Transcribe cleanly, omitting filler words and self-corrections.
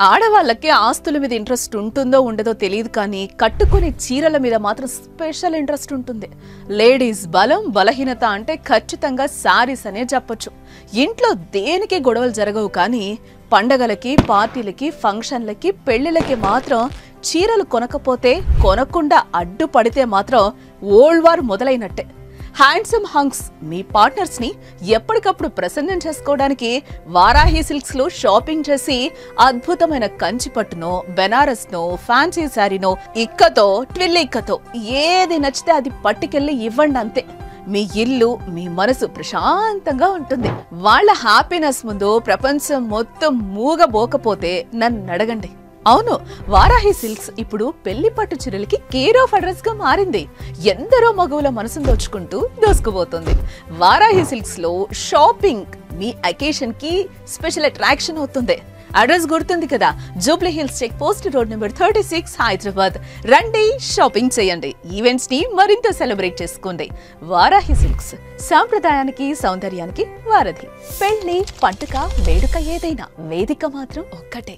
ఆడవాళ్ళకి ఆస్తుల మీద ఇంట్రెస్ట్ ఉంటుందో ఉండదో తెలియదు కానీ కట్టుకునే చీరల మీద మాత్రం స్పెషల్ ఇంట్రెస్ట్ ఉంటుంది. లేడీస్ బలం బలహీనత అంటే ఖచ్చితంగా శారీస్ అనే చెప్పొచ్చు. ఇంట్లో దేనికి గొడవలు జరగవు కానీ పండగలకి పార్టీలకి ఫంక్షన్లకి పెళ్లిళ్ళకి మాత్రం చీరలు కొనకపోతే కొనకుండా అడ్డుపడితే మాత్రం ఓల్డ్ వార్ మొదలైనట్టే. హ్యాండ్సమ్ హంక్స్ మీ పార్ట్నర్స్ ని ఎప్పటికప్పుడు ప్రసన్నం చేసుకోవడానికి వారాహి సిల్క్స్ లో షాపింగ్ చేసి అద్భుతమైన కంచి పట్టునో బెనారస్ నో ఫ్యాన్సీ శారీనో ఇక్కతో ట్విల్లిక్కతో ఏది నచ్చితే అది పట్టుకెళ్ళి ఇవ్వండి అంతే. మీ ఇల్లు మీ మనసు ప్రశాంతంగా ఉంటుంది. వాళ్ళ హ్యాపీనెస్ ముందు ప్రపంచం మొత్తం మూగబోకపోతే నన్ను అడగండి. అవును, వారాహి సిల్క్స్ ఇప్పుడు పెళ్లి పట్టు చీరలకి కేర్ ఆఫ్ అడ్రస్ గా మారింది. ఎందరో మగువుల మనసును దోచుకుంటూ దోసుకుపోతుంది. వారాహి సిల్క్స్ లో షాపింగ్ మీ అకేషన్ కి స్పెషల్ అట్రాక్షన్ అవుతుంది. అడ్రస్ గుర్తుంది కదా, Jubilee Hills check post road number 36 Hyderabad. రండి, షాపింగ్ చేయండి, ఈవెంట్స్ ని మరింత సెలబ్రేట్ చేసుకోండి. వారాహి సిల్క్స్ సాంప్రదాయానికి సౌందర్యానికి వారధి. పెళ్లి పండుగ వేడుక ఏదైనా వేదిక మాత్రం ఒక్కటే.